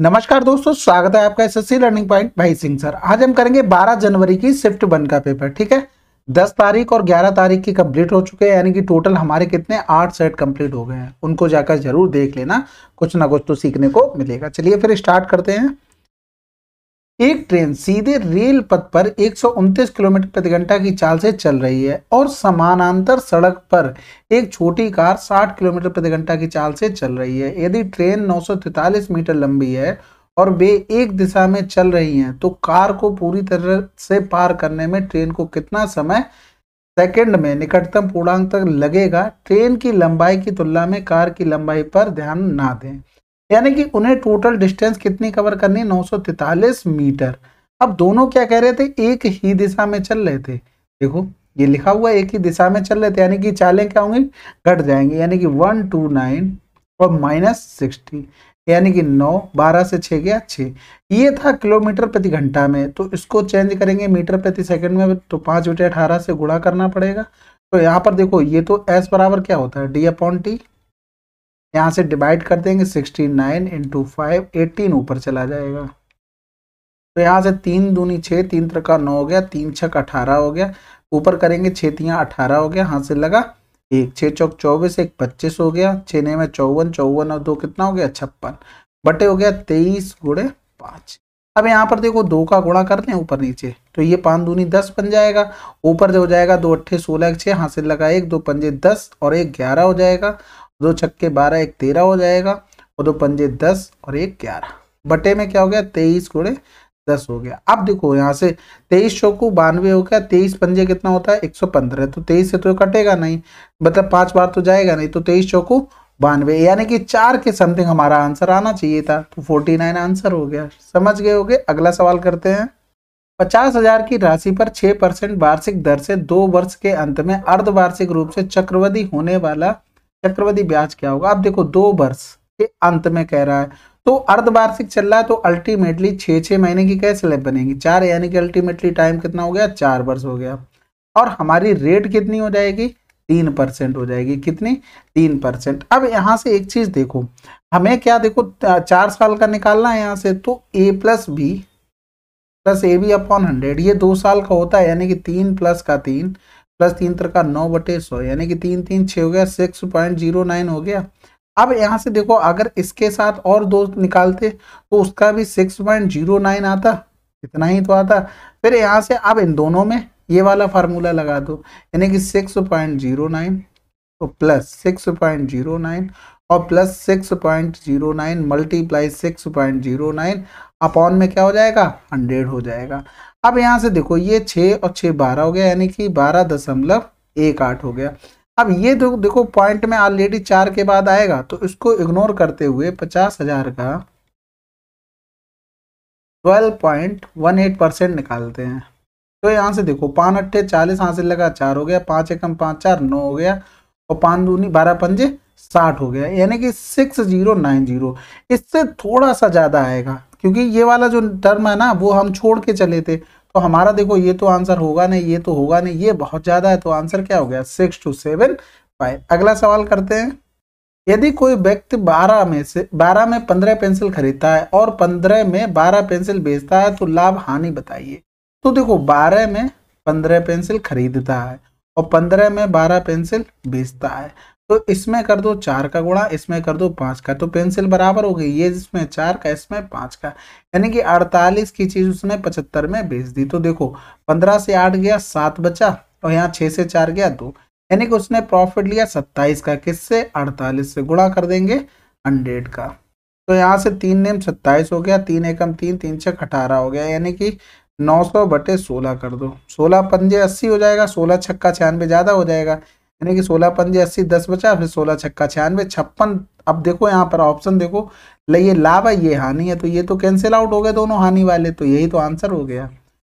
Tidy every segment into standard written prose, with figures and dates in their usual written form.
नमस्कार दोस्तों, स्वागत है आपका एसएससी लर्निंग पॉइंट भाई सिंह सर। आज हम करेंगे 12 जनवरी की शिफ्ट 1 का पेपर। ठीक है, 10 तारीख और 11 तारीख की कंप्लीट हो चुके हैं, यानी कि टोटल हमारे कितने 8 सेट कंप्लीट हो गए हैं। उनको जाकर जरूर देख लेना, कुछ ना कुछ तो सीखने को मिलेगा। चलिए फिर स्टार्ट करते हैं। एक ट्रेन सीधे रेल पथ पर 129 किलोमीटर प्रति घंटा की चाल से चल रही है और समानांतर सड़क पर एक छोटी कार 60 किलोमीटर प्रति घंटा की चाल से चल रही है। यदि ट्रेन 943 मीटर लंबी है और वे एक दिशा में चल रही हैं, तो कार को पूरी तरह से पार करने में ट्रेन को कितना समय सेकंड में निकटतम पूर्णांक तक लगेगा। ट्रेन की लंबाई की तुलना में कार की लंबाई पर ध्यान ना दें। यानी कि उन्हें टोटल डिस्टेंस कितनी कवर करनी है, 943 मीटर। अब दोनों क्या कह रहे थे, एक ही दिशा में चल रहे थे। देखो ये लिखा हुआ एक ही दिशा में चल रहे थे, यानी कि चालें क्या होंगी, घट जाएंगी। यानी कि 129 और -60, यानी कि 9, 12 से 6 गया 6। ये था किलोमीटर प्रति घंटा में, तो इसको चेंज करेंगे मीटर प्रति सेकंड में, तो 5/18 से गुणा करना पड़ेगा। तो यहाँ पर देखो ये तो S बराबर क्या होता है, D/T। यहाँ से डिवाइड कर देंगे 69 × 5, 18 ऊपर चला जाएगा। तो यहाँ से 3 दूनी 6, 3 त्रिका 9 हो गया, 3 छक 18 हो गया। ऊपर करेंगे 6 तियाँ 18 हो गया, हाथ से लगा 1, 6 चौक 24, 1 25 हो गया, 6 ने में 54, 54 और 2 कितना हो गया 56, बटे हो गया 23 × 5। अब यहाँ पर देखो 2 का गुणा कर दें ऊपर नीचे, तो ये 5 दूनी 10 बन जाएगा। ऊपर जो हो जाएगा 2 अट्ठे 16, 6 हाथ से लगा 1, 2 पंजे 10 और 1 11 हो जाएगा। 2 छक्के 12, 1 13 हो जाएगा और 2 पंजे 10 और 1 11। बटे में क्या हो गया 23 × 10 हो गया। अब देखो यहाँ से 23 चौकू 92 हो गया, 23 पंजे कितना होता है 115, तो 23 से तो कटेगा नहीं, मतलब 5 बार तो जाएगा नहीं, तो 23 चौकू 92, यानी कि 4 के समथिंग हमारा आंसर आना चाहिए था, तो 49 आंसर हो गया। समझ गए होगे। अगला सवाल करते हैं। 50,000 की राशि पर 6% वार्षिक दर से 2 वर्ष के अंत में अर्धवार्षिक रूप से चक्रवृद्धि होने वाला चक्रवृद्धि ब्याज क्या होगा। अब देखो 2 वर्ष के अंत में कह रहा है, तो अर्धवार्षिक चल रहा है, तो अल्टीमेटली 6 महीने की कैसे स्लैब बनेगी 4, यानी कि अल्टीमेटली टाइम कितना हो गया 4 वर्ष हो गया। और हमारी रेट कितनी हो जाएगी 3% हो जाएगी। कितनी 3%। अब यहाँ से एक चीज देखो, हमें क्या देखो 4 साल का निकालना है यहाँ से, तो A + B + AB/100 ये 2 साल का होता है, यानी कि 3 + का 3 + 3 त्रिका 9/100, यानी कि 3 3 6 हो गया, 6.09 हो गया। अब यहाँ से देखो अगर इसके साथ और 2 निकालते तो उसका भी 6.09 आता, इतना ही तो आता। फिर यहाँ से अब इन दोनों में ये वाला फार्मूला लगा दो, यानी कि 6.09 तो +6.09 और +6.09 मल्टीप्लाई 6.09 अपॉन में क्या हो जाएगा 100 हो जाएगा। अब यहाँ से देखो ये 6 और 6 12 हो गया, यानी कि 12.18 हो गया। अब ये देखो पॉइंट में ऑलरेडी 4 के बाद आएगा, तो इसको इग्नोर करते हुए 50,000 का 12.18% निकालते हैं। तो यहाँ से देखो 5 अट्ठे 40, हाथ से लगा 4 हो गया, 5 एकम 5 4 9 हो गया और 5 दूनी 12 पंजे 60 हो गया, यानी कि 6090। इससे थोड़ा सा ज्यादा आएगा, क्योंकि ये वाला जो टर्म है ना वो हम छोड़ के चले थे, तो हमारा देखो ये तो आंसर होगा नहीं, ये तो होगा नहीं, ये बहुत ज्यादा है, तो आंसर क्या हो गया 6275। अगला सवाल करते हैं। यदि कोई व्यक्ति 12 में 15 पेंसिल खरीदता है और 15 में 12 पेंसिल बेचता है, तो लाभ हानि बताइए। तो देखो 12 में 15 पेंसिल खरीदता है और 15 में 12 पेंसिल बेचता है, तो इसमें कर दो 4 का गुणा, इसमें कर दो 5 का, तो पेंसिल बराबर हो गई, ये इसमें 4 का इसमें 5 का, यानी कि 48 की चीज उसने 75 में बेच दी। तो देखो 15 से 8 गया 7 बचा और यहाँ 6 से 4 गया 2, यानी कि उसने प्रॉफिट लिया 27 का, किससे 48 से गुणा कर देंगे 100 का। तो यहाँ से 3 नेम 27 हो गया, 3 एकम 3, 3 छक 18 हो गया, यानी कि 900/16 कर दो, 16 पंजे 80 हो जाएगा, 16 छक्का 96 ज्यादा हो जाएगा, यानी कि 16 पंजे 80, 10 बचा, फिर 16 छक्का 96 56। अब देखो यहाँ पर ऑप्शन देखो, ये लाभ है ये हानि है, तो ये तो कैंसिल आउट हो गए दोनों हानि वाले, तो यही तो आंसर हो गया।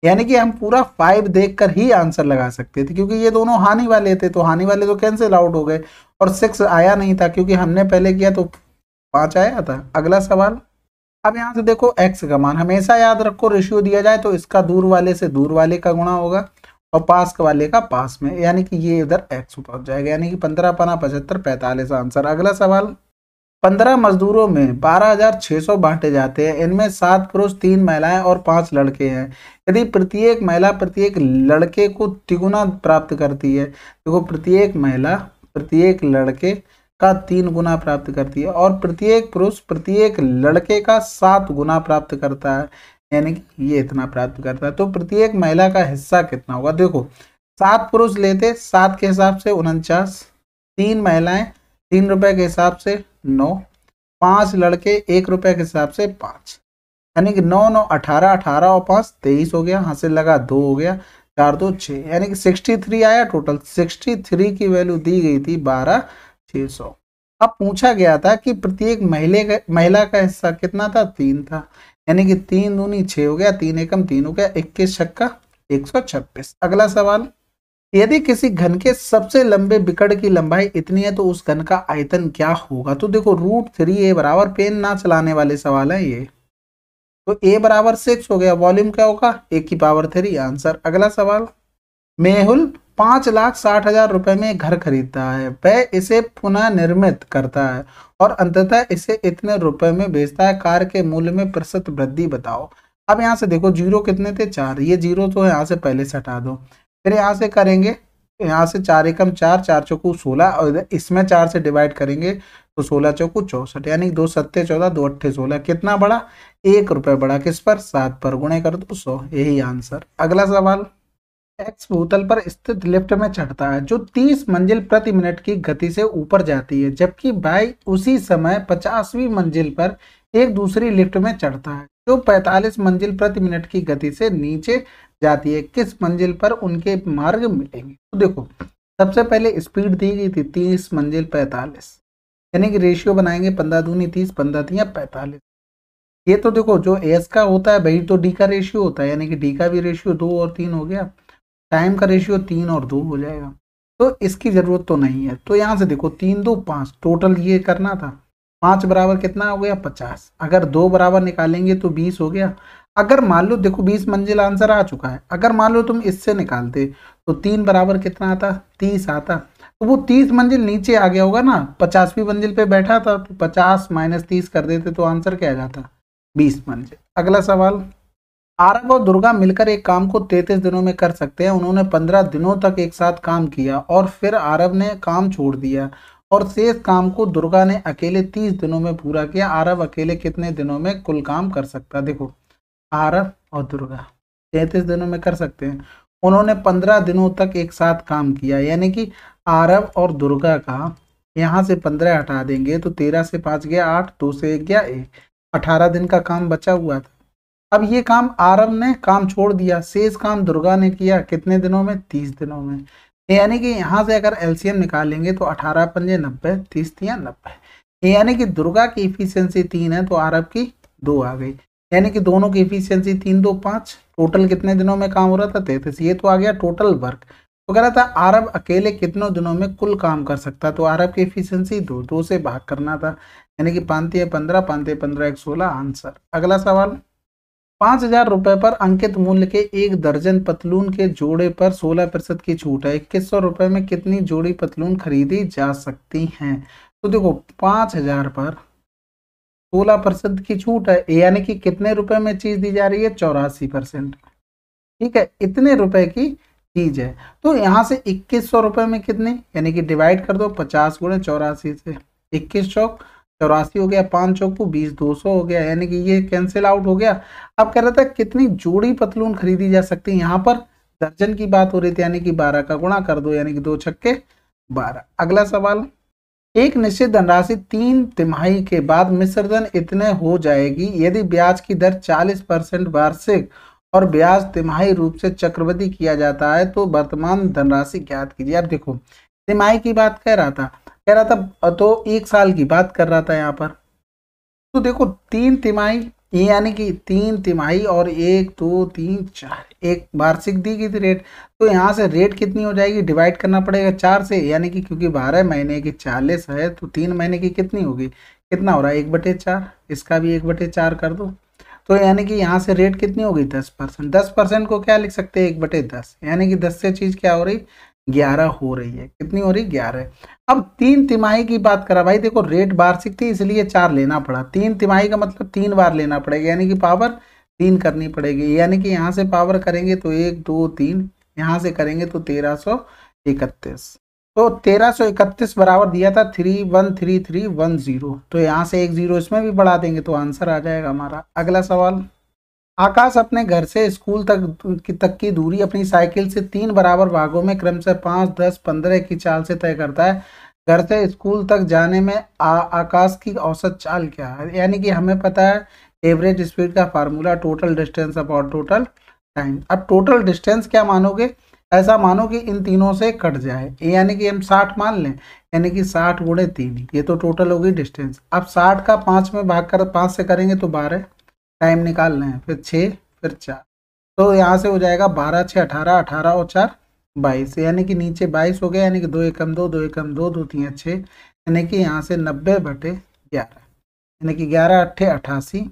यानी कि हम पूरा 5 देखकर ही आंसर लगा सकते थे, क्योंकि ये दोनों हानि वाले थे, तो हानि वाले तो कैंसिल आउट हो गए और 6 आया नहीं था, क्योंकि हमने पहले किया तो 5 आया था। अगला सवाल। अब यहाँ से देखो x का मान हमेशा याद रखो, रेशियो दिया जाए तो इसका दूर वाले से दूर वाले का गुणा होगा और पास वाले का पास में, यानी कि ये इधर x पहुंच जाएगा, यानी कि 15 × 5 = 75, 45 आंसर। अगला सवाल। 15 मजदूरों में 12,600 बांटे जाते हैं। इनमें 7 पुरुष, 3 महिलाएं और 5 लड़के हैं। यदि प्रत्येक महिला प्रत्येक लड़के को तिगुना प्राप्त करती है, देखो प्रत्येक महिला प्रत्येक लड़के का 3 गुना प्राप्त करती है और प्रत्येक पुरुष प्रत्येक लड़के का 7 गुना प्राप्त करता है, यानी कि ये इतना प्राप्त करता है। तो प्रत्येक महिला का हिस्सा कितना होगा, देखो 7 पुरुष लेते 7 के हिसाब से 49, 3 महिलाएं 3 रुपए के हिसाब से 9, 5 लड़के 1 रुपए के हिसाब से 5, यानी कि 9 9 18, 18 और 5 23 हो गया, हासिल लगा 2 हो गया, 4 2 6, यानी कि 63 आया टोटल। 63 की वैल्यू दी गई थी 12,600। अब पूछा गया था कि प्रत्येक महिला का हिस्सा कितना था, 3 था, यानी कि 3 दूनी 6 हो गया, 3 एकम 3 हो गया, 21 छक्का 126। अगला सवाल, यदि किसी घन के सबसे लंबे बिकड़ की लंबाई इतनी है तो उस घन का आयतन क्या होगा। तो देखो √3a बराबर, पेन ना चलाने वाले सवाल है ये, तो a बराबर 6 हो गया, वॉल्यूम क्या होगा a⁻3 आंसर। अगला सवाल, मेहुल 5,60,000 रुपए में एक घर खरीदता है, वह इसे पुनः निर्मित करता है और अंततः इसे इतने रुपए में बेचता है, कार के मूल्य में प्रतिशत वृद्धि बताओ। अब यहाँ से देखो जीरो कितने थे, 4, ये जीरो तो यहाँ से पहले से हटा दो, फिर यहाँ से करेंगे, यहाँ से 4 एकम 4, 4 चौकू 16 और इसमें 4 से डिवाइड करेंगे तो 16 चौकू 64, यानी 2 सत्ते 14, 2 अट्ठे 16, कितना बढ़ा 1 रुपए बढ़ा, किस पर 7 पर, गुणे कर दो 100, यही आंसर। अगला सवाल, एक्स भूतल पर स्थित लिफ्ट में चढ़ता है जो 30 मंजिल प्रति मिनट की गति से ऊपर जाती है, जबकि वाई उसी समय 50वीं मंजिल पर एक दूसरी लिफ्ट में चढ़ता है जो 45 मंजिल प्रति मिनट की गति से नीचे जाती है, किस मंजिल पर उनके मार्ग मिलेंगे। तो देखो सबसे पहले स्पीड दी गई थी 30 मंजिल 45, यानी कि रेशियो बनाएंगे 15 दूनी 30, 15 तिया 45। ये तो देखो जो एस का होता है वही तो डी का रेशियो होता है, यानी कि डी का भी रेशियो 2 और 3 हो गया, टाइम का रेशियो 3 और 2 हो जाएगा, तो इसकी जरूरत तो नहीं है। तो यहाँ से देखो 3 2 5, टोटल ये करना था, 5 बराबर कितना हो गया 50, अगर 2 बराबर निकालेंगे तो 20 हो गया। अगर मान लो देखो 20 मंजिल आंसर आ चुका है, अगर मान लो तुम इससे निकालते तो 3 बराबर कितना आता 30 आता, तो वो 30 मंजिल नीचे आ गया होगा ना, 50वीं मंजिल पे बैठा था, तो 50 - 30 कर देते तो आंसर क्या आ जाता 20 मंजिल। अगला सवाल, आरव और दुर्गा मिलकर एक काम को 33 दिनों में कर सकते हैं। उन्होंने 15 दिनों तक एक साथ काम किया और फिर आरव ने काम छोड़ दिया और शेष काम को दुर्गा ने अकेले 30 दिनों में पूरा किया। आरव अकेले कितने दिनों में कुल काम कर सकता है। देखो आरव और दुर्गा 33 दिनों में कर सकते हैं, उन्होंने 15 दिनों तक एक साथ काम किया, यानी कि आरव और दुर्गा का यहाँ से 15 हटा देंगे तो 13 से 5 गया 8, 2 से 1 गया 1, 18 दिन का काम बचा हुआ था। अब ये काम आरव ने काम छोड़ दिया, शेष काम दुर्गा ने किया कितने दिनों में 30 दिनों में, यानी कि यहाँ से अगर एलसीएम निकालेंगे तो 18 पंजे 90, 30 तिया 90, यानी कि दुर्गा की इफिशियंसी 3 है तो आरव की 2 आ गई, यानी कि दोनों की इफिशियंसी 3 2 5, टोटल कितने दिनों में काम हो रहा था 33, ये तो आ गया टोटल वर्क। तो कह रहा था आरव अकेले कितनों दिनों में कुल काम कर सकता, तो आरव की इफिशियंसी 2 से भाग करना था, यानी कि 5 15, 5 15 1 16 आंसर। अगला सवाल, 5,000 रुपए पर अंकित मूल्य के 1 दर्जन पतलून के जोड़े पर 16% की छूट है, 2100 रुपए में कितनी जोड़ी पतलून खरीदी जा सकती हैं। तो देखो 5,000 पर 16% की छूट है, यानी कि कितने रुपए में चीज दी जा रही है 84%, ठीक है, इतने रुपए की चीज है। तो यहाँ से 2100 रुपए में कितने, यानी कि डिवाइड कर दो 50 गुणे 84 से, 21 चौक 84 हो गया, 5 चौक 20, 200 हो गया, यानी कि ये कैंसिल आउट हो गया। अब कह रहा था कितनी जोड़ी पतलून खरीदी जा सकती है, यहाँ पर दर्जन की बात हो रही थी, यानी कि 12 का गुणा कर दो, यानी कि 2 छक्के 12। अगला सवाल, एक निश्चित धनराशि 3 तिमाही के बाद मिश्रधन इतने हो जाएगी यदि ब्याज की दर 40% वार्षिक और ब्याज तिमाही रूप से चक्रवृद्धि किया जाता है तो वर्तमान धनराशि ज्ञात कीजिए। अब देखो तिमाही की बात कह रहा था तो 1 साल की बात कर रहा था यहाँ पर। तो देखो 3 तिमाही, यानी कि 3 तिमाही और 1 2 3 4, एक वार्षिक दी गई थी रेट, तो यहाँ से रेट कितनी हो जाएगी, डिवाइड करना पड़ेगा 4 से, यानी कि क्योंकि 12 महीने की 40 है तो 3 महीने की कितनी होगी, कितना हो रहा है 1/4, इसका भी 1/4 कर दो, तो यानी कि यहाँ से रेट कितनी होगी 10%। 10% को क्या लिख सकते हैं 1/10, यानी कि 10 से चीज क्या हो रही 11 हो रही है। कितनी हो रही? 11। अब 3 तिमाही की बात करा भाई, देखो रेट वार्षिक थी इसलिए 4 लेना पड़ा। 3 तिमाही का मतलब 3 बार लेना पड़ेगा, यानी कि पावर 3 करनी पड़ेगी। यानी कि यहाँ से पावर करेंगे तो 1 2 3, यहाँ से करेंगे तो 1331। तो 1331 बराबर दिया था 313310। तो यहाँ से एक जीरो इसमें भी बढ़ा देंगे तो आंसर आ जाएगा हमारा। अगला सवाल, आकाश अपने घर से स्कूल तक की दूरी अपनी साइकिल से 3 बराबर भागों में क्रमशः 5 10 15 की चाल से तय करता है। घर से स्कूल तक जाने में आकाश की औसत चाल क्या है? यानी कि हमें पता है एवरेज स्पीड का formula total distance upon total time. अब टोटल डिस्टेंस क्या मानोगे? ऐसा मानो कि इन तीनों से कट जाए, यानी कि हम 60 मान लें, यानी कि 60 गुणे 3, ये तो टोटल होगी डिस्टेंस। अब 60 का 5 में भाग कर 5 से करेंगे तो 12, टाइम निकालना है, फिर 6, फिर 4, तो यहाँ से हो जाएगा 12 6 18, 18 और 4 22, यानी कि नीचे 22 हो गया, यानी कि 2 एकम 2, 2 एकम 2, 2 3 6, यानी कि यहाँ से 90/11, यानी कि 11 8 88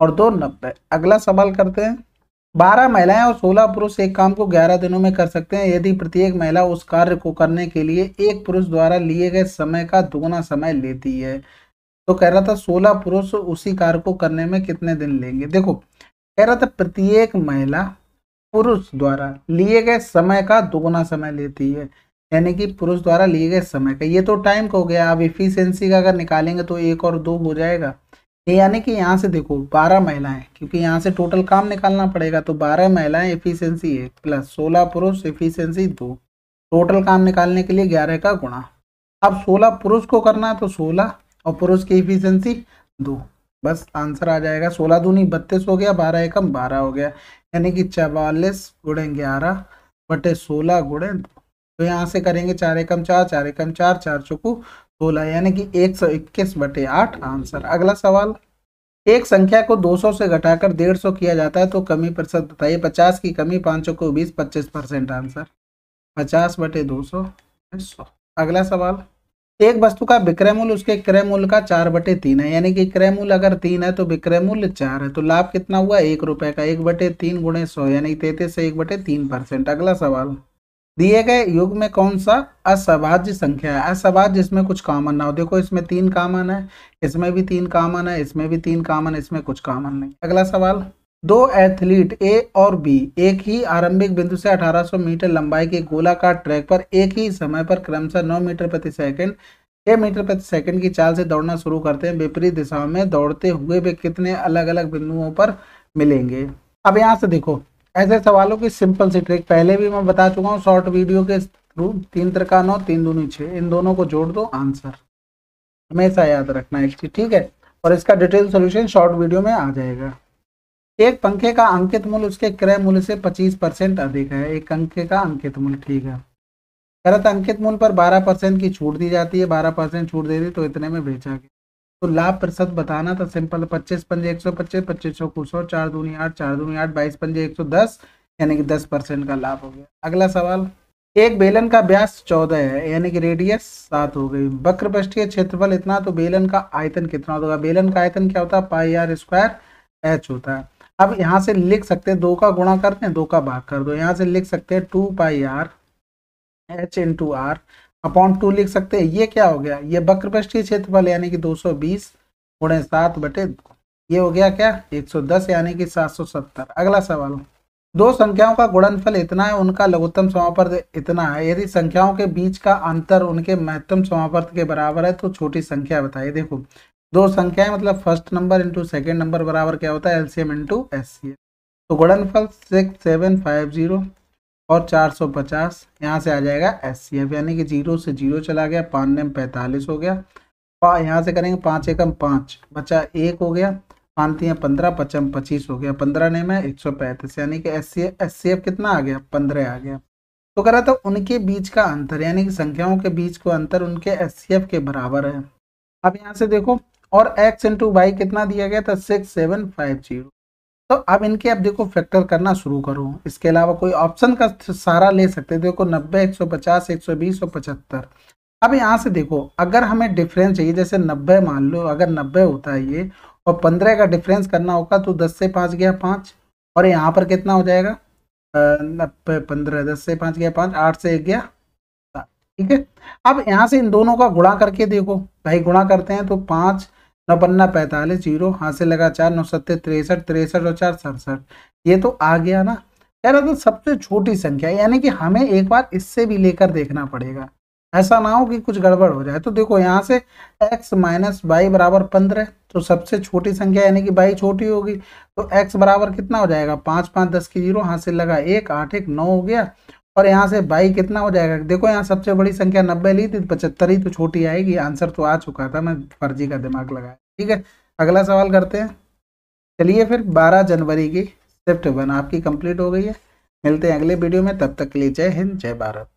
और 2 90। अगला सवाल करते हैं, 12 महिलाएं और 16 पुरुष एक काम को 11 दिनों में कर सकते हैं यदि प्रत्येक महिला उस कार्य को करने के लिए एक पुरुष द्वारा लिए गए समय का दुगुना समय लेती है। तो कह रहा था 16 पुरुष उसी कार्य को करने में कितने दिन लेंगे। देखो कह रहा था प्रत्येक महिला पुरुष द्वारा लिए गए समय का दुगुना समय लेती है, यानी कि पुरुष द्वारा लिए गए समय का, ये तो टाइम का हो गया। अब इफिशियंसी का अगर निकालेंगे तो 1 और 2 हो जाएगा, यानी कि यहाँ से देखो 12 महिलाएं, क्योंकि यहाँ से टोटल काम निकालना पड़ेगा, तो 12 महिलाएं इफिशियंसी 1 प्लस 16 पुरुष इफिशियंसी 2, टोटल काम निकालने के लिए 11 का गुणा। अब 16 पुरुष को करना है तो 16 और पुरुष की इफिशियंसी 2, बस आंसर आ जाएगा। 16 दूनी 32 हो गया, 12 एकम 12 हो गया, यानी कि 44 गुणे 11 बटे 16 गुणे 2। तो यहाँ से करेंगे 4 एकम 4, 4 एकम 4, 4 चौकू 16, यानी कि 121/8 आंसर। अगला सवाल, एक संख्या को 200 से घटाकर 150 किया जाता है तो कमी प्रतिशत बताइए। 50 की कमी 5 चौको 20, 25% आंसर। 50/200 100। अगला सवाल, एक वस्तु का विक्रय मूल्य उसके क्रय मूल्य का 4/3 है, यानी कि क्रय मूल्य अगर 3 है तो विक्रय मूल्य 4 है, तो लाभ कितना हुआ? 1 रुपए का। 1/3 गुणे 100, यानी 33 से 1/3%। अगला सवाल, दिए गए युग में कौन सा असभाज्य संख्या है? असभाज्य जिसमें कुछ कॉमन ना हो। देखो इसमें 3 कॉमन है, इसमें भी 3 कॉमन है, इसमें भी 3 कॉमन है, इसमें कुछ कॉमन नहीं। अगला सवाल, दो एथलीट ए और बी एक ही आरंभिक बिंदु से 1800 मीटर लंबाई के गोलाकार ट्रैक पर एक ही समय पर क्रमशः 9 मीटर प्रति सेकंड 6 मीटर प्रति सेकंड की चाल से दौड़ना शुरू करते हैं। विपरीत दिशाओं में दौड़ते हुए वे कितने अलग अलग बिंदुओं पर मिलेंगे? अब यहाँ से देखो ऐसे सवालों की सिंपल सी ट्रिक पहले भी मैं बता चुका हूँ शॉर्ट वीडियो के थ्रू। 3 त्रिका 9, 3 दूनी 6, इन दोनों को जोड़ दो, आंसर। हमेशा याद रखना एक चीज, ठीक है, और इसका डिटेल सोल्यूशन शॉर्ट वीडियो में आ जाएगा। एक पंखे का अंकित मूल्य उसके क्रय मूल्य से 25% अधिक है। एक पंखे का अंकित मूल्य, ठीक है, गलत अंकित मूल्य पर 12% की छूट दी जाती है, 12% छूट दे दी तो इतने में बेचा गया। तो लाभ प्रतिशत बताना था सिंपल, 25 पंजे 125, 25 चौको 100, 4 दूनी 8, 4 दूनी 8, 22 पंजे 110, यानी कि 10% का लाभ हो गया। अगला सवाल, एक बेलन का व्यास 14 है, यानी कि रेडियस 7 हो गई। वक्र पृष्ठीय क्षेत्रफल इतना, तो बेलन का आयतन कितना होगा? बेलन का आयतन क्या होता है? πr² h होता है। अब यहाँ से लिख सकते हैं 2 का गुणा करते हैं, 2 का भाग कर दो, यहाँ से लिख सकते हैं 2πr h into are upon 2 लिख सकते हैं। ये क्या हो गया? ये वक्र पृष्ठीय क्षेत्रफल, यानी कि 220 गुणे 7/2, ये हो गया क्या? 110, यानी कि 770। अगला सवाल, दो संख्याओं का गुणनफल इतना है, उनका लघुत्तम समापवर्त इतना है, यदि संख्याओं के बीच का अंतर उनके महत्तम समापवर्त के बराबर है तो छोटी संख्या बताइए। देखो दो संख्याएं मतलब first number into second number बराबर क्या होता है? LCM into HCF. तो गुणनफल 6750 और 450, यहाँ से आ जाएगा एचसीएफ, यानी कि 0 से 0 चला गया, 5 नेम 45 हो गया। यहाँ से करेंगे 5 एकम 5 बचा 1 हो गया, 5 3 15, 5 25 हो गया, 15 नेम है 135, यानी कि एचसीएफ कितना आ गया? 15 आ गया। तो कह रहा था उनके बीच का अंतर, यानी कि संख्याओं के बीच का अंतर उनके एचसीएफ के बराबर है। अब यहाँ से देखो, और x इंटू वाई कितना दिया गया था? 6750। तो अब इनके अब देखो फैक्टर करना शुरू करो, इसके अलावा कोई ऑप्शन का सहारा ले सकते हैं। देखो 90, 150, 120 और 75। अब यहाँ से देखो अगर हमें डिफरेंस चाहिए, जैसे 90 मान लो, अगर 90 होता है ये और 15 का डिफरेंस करना होगा तो 10 से 5 गया 5, और यहाँ पर कितना हो जाएगा? 90 15, 10 से 5 गया 5, 8 से 1 गया ठीक है। अब यहाँ से इन दोनों का गुणा करके देखो भाई, गुणा करते हैं तो 5 9 पन्ना 45, जीरो हाथ से लगा 4, 9 सत्ते 63, 63 और 4 67, ये तो आ गया ना। कह रहा था सबसे छोटी संख्या, यानी कि हमें एक बार इससे भी लेकर देखना पड़ेगा, ऐसा ना हो कि कुछ गड़बड़ हो जाए। तो देखो यहाँ से x माइनस वाई बराबर 15, तो सबसे छोटी संख्या यानी कि वाई छोटी होगी, तो x बराबर कितना हो जाएगा 5 5 10 की जीरो हाथ से लगा 1 8 1 9 हो गया। और यहाँ से वाई कितना हो जाएगा, देखो यहाँ सबसे बड़ी संख्या 90 ली थी, 75 ही तो छोटी आएगी। आंसर तो आ चुका था, मैं फर्जी का दिमाग लगाया। ठीक है, अगला सवाल करते हैं। चलिए फिर 12 जनवरी की शिफ्ट 1 आपकी कंप्लीट हो गई है। मिलते हैं अगले वीडियो में, तब तक के लिए जय हिंद जय भारत।